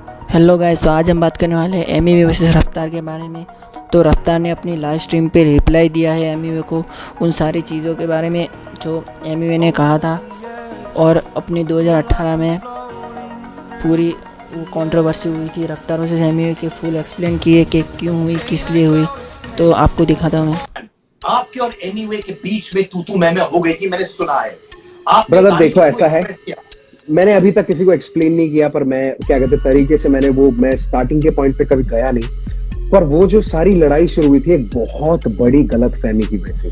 Hello guys, तो आज हम बात करने वाले हैं एमिवे वर्सेस रफ्तार के बारे में। तो रफ्तार ने अपनी लाइव स्ट्रीम पे रिप्लाई दिया है एमिवे को उन सारी चीज़ों के बारे में जो एमिवे ने कहा था, और अपनी 2018 में पूरी वो कंट्रोवर्सी हुई थी रफ्तार वर्सेस एमिवे के फुल एक्सप्लेन किए कि क्यों हुई, किस लिए हुई। तो आपको दिखाता हूँ मैं। आपके और एमिवे के बीच में तू मैं हो गई थी, मैंने सुना है। आप ब्रदर देखो, ऐसा है, मैंने अभी तक किसी को एक्सप्लेन नहीं किया, पर मैं क्या कहते तरीके से मैं स्टार्टिंग के पॉइंट पे कभी गया नहीं। पर वो जो सारी लड़ाई शुरू हुई थी एक बहुत बड़ी गलतफहमी की वजह से,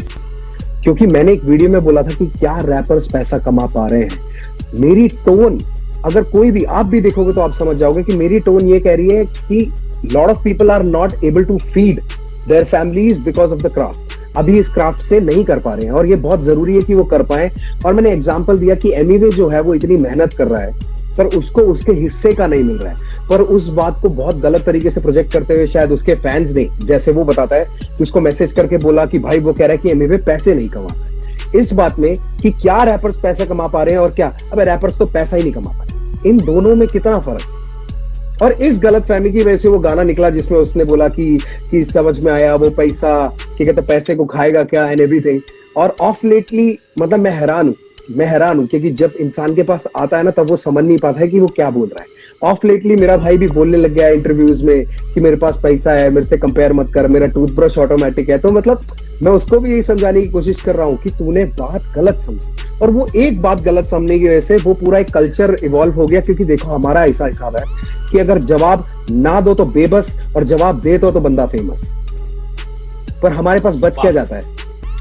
क्योंकि मैंने एक वीडियो में बोला था कि क्या रैपर्स पैसा कमा पा रहे हैं। मेरी टोन, अगर कोई भी आप भी देखोगे तो आप समझ जाओगे कि मेरी टोन ये कह रही है कि lot of people are not able to feed their families because of the craft. अभी इस क्राफ्ट से नहीं कर पा रहे हैं और ये बहुत जरूरी है कि वो कर पाए। और मैंने एग्जांपल दिया कि एमिवे जो है वो इतनी मेहनत कर रहा है पर उसको उसके हिस्से का नहीं मिल रहा है। पर उस बात को बहुत गलत तरीके से प्रोजेक्ट करते हुए शायद उसके फैंस ने, जैसे वो बताता है, उसको मैसेज करके बोला कि भाई वो कह रहा है कि एमिवे पैसे नहीं कमा रहा है। इस बात में कि क्या रैपर्स पैसे कमा पा रहे हैं और क्या अबे रैपर्स तो पैसा ही नहीं कमा पा रहे, इन दोनों में कितना फर्क है। और इस गलतफहमी की वजह से वो गाना निकला जिसमें उसने बोला कि समझ में आया वो पैसा, क्या कहते पैसे को खाएगा क्या एंड एवरीथिंग। और ऑफ लेटली मतलब मैं हैरान हूं क्योंकि जब इंसान के पास आता है ना तब वो समझ नहीं पाता है कि वो क्या बोल रहा है। ऑफ लेटली मेरा भाई भी बोलने लग गया इंटरव्यूज में कि मेरे पास पैसा है, मेरे से कंपेयर मत कर, मेरा टूथब्रश ऑटोमेटिक है। तो मतलब मैं उसको भी यही समझाने की कोशिश कर रहा हूँ कि तूने बात गलत समझी, और वो एक बात गलत समझने की वजह से वो पूरा एक कल्चर इवॉल्व हो गया। क्योंकि देखो हमारा ऐसा हिसाब है कि अगर जवाब ना दो तो बेबस और जवाब दे तो बंदा फेमस। पर हमारे पास बच क्या जाता है,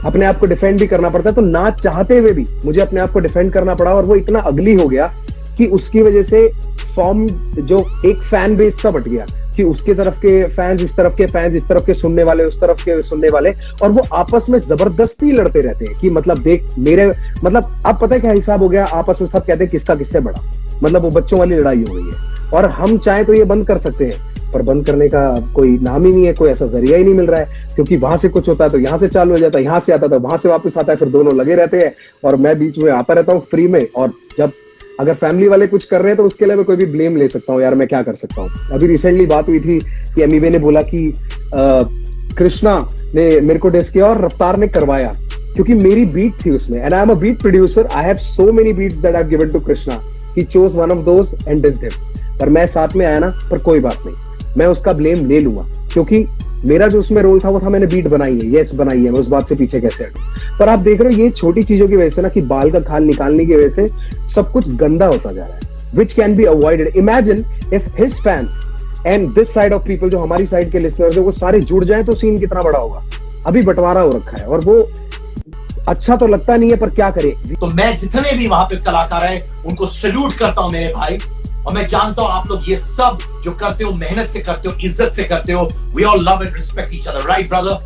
अपने आप को डिफेंड भी करना पड़ता है। तो ना चाहते हुए भी मुझे अपने आप को डिफेंड करना पड़ा और वो इतना अगली हो गया कि उसकी वजह से फॉर्म जो एक फैन बेस सा बट गया कि उसके तरफ के फैंस इस तरफ के फैंस, इस तरफ के सुनने वाले उस तरफ के सुनने वाले, और वो आपस में जबरदस्ती लड़ते रहते हैं कि मतलब देख मेरे, मतलब अब पता है क्या हिसाब हो गया, आपस में सब कहते हैं किसका किससे बड़ा, मतलब वो बच्चों वाली लड़ाई हो गई है। और हम चाहे तो ये बंद कर सकते हैं पर बंद करने का कोई नाम ही नहीं है, कोई ऐसा जरिया ही नहीं मिल रहा है। क्योंकि वहां से कुछ होता है तो यहाँ से चालू हो जाता है, यहाँ से आता है तो वहां से वापस आता है, फिर दोनों लगे रहते हैं और मैं बीच में आता रहता हूँ फ्री में। और जब अगर फैमिली वाले कुछ कर रहे हैं तो उसके लिए मैं कोई भी ब्लेम ले सकता हूँ, यार मैं क्या कर सकता हूँ। अभी रिसेंटली बात हुई थी कि एमिवे ने बोला कि कृष्णा ने मेरे को डिस किया और रफ्तार ने करवाया क्योंकि मेरी बीट थी उसमें, and I am a beat producer, I have so many beats that I have given to Krishna, he chose one of those and dissed him. पर मैं साथ में आया ना, पर कोई बात नहीं, मैं उसका ब्लेम ले लूंगा क्योंकि मेरा जो उसमें रोल था वो था मैंने बीट बनाई है, यस बनाई है, मैं उस बात से पीछे कैसे हटूं। पर आप देख रहे हो ये छोटी चीजों की वजह से ना, कि बाल का खाल निकालने की वजह से सब कुछ गंदा होता जा रहा है, which can be avoided. Imagine if his fans and this side of people, जो हमारी साइड के लिसनर्स है, वो सारे जुड़ जाए तो सीन कितना बड़ा होगा। अभी बंटवारा हो रखा है और वो अच्छा तो लगता नहीं है, पर क्या करे। तो मैं जितने भी वहां पे कलाकार हैं उनको सैल्यूट करता हूं मेरे भाई, और मैं जानता हूं आप लोग ये सब जो करते हो मेहनत से करते हो, इज्जत से करते हो। We all love and respect each other, right brother?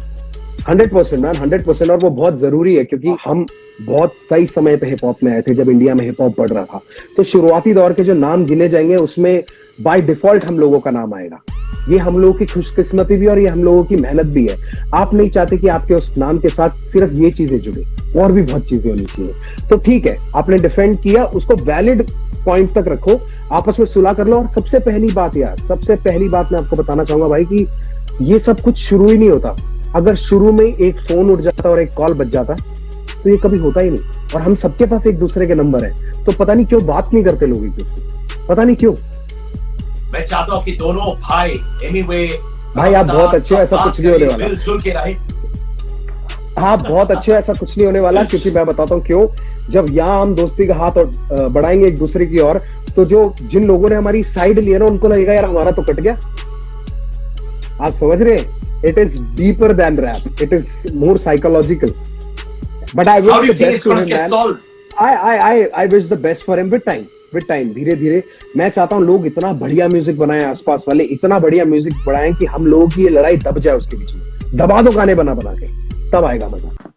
100% man, 100%। और वो बहुत जरूरी है क्योंकि हम बहुत सही समय पे हिप हॉप में आए थे, जब इंडिया में हिप हॉप बढ़ रहा था। तो शुरुआती दौर के जो नाम गिने जाएंगे उसमें बाय डिफॉल्ट हम लोगों का नाम आएगा। ये हम लोगों की खुशकिस्मती भी और ये हम लोगों की मेहनत भी है। आप नहीं चाहते कि आपके उस नाम के साथ सिर्फ ये चीजें जुड़े, और भी बहुत चीजें होनी चाहिए। तो ठीक है, आपने डिफेंड किया, उसको वैलिड पॉइंट तक रखो, आपस में सुलह कर लो। और सबसे पहली बात यार, सबसे पहली बात मैं आपको बताना चाहूंगा भाई कि ये सब कुछ शुरू ही नहीं होता। अगर शुरू में एक फोन उठ जाता और एक कॉल बज जाता तो ये कभी होता ही नहीं। और हम सबके पास एक दूसरे के नंबर है, तो पता नहीं क्यों बात नहीं करते लोग एक दूसरे से, पता नहीं क्यों। मैं चाहता हूं कि दोनों भाई एमिवे भाई आप बहुत अच्छे हो, ऐसा कुछ नहीं होने वाला। मिलजुल के रहे। आप बहुत अच्छे हो, ऐसा कुछ नहीं होने वाला। क्योंकि मैं बताता हूँ क्यों, जब यहाँ हम दोस्ती का हाथ और बढ़ाएंगे एक दूसरे की ओर, तो जो जिन लोगों ने हमारी साइड लिया ना उनको लगेगा यार हमारा तो कट गया। आप समझ रहे हैं? It is deeper than rap, it is more psychological. But I wish the best for him man, I wish the best for him with time धीरे धीरे। मैं चाहता हूँ लोग इतना बढ़िया म्यूजिक बनाएं, आसपास वाले इतना बढ़िया म्यूजिक बनाएं कि हम लोगों की ये लड़ाई दब जाए उसके बीच में। दबा दो गाने बना बना के, तब आएगा मजा।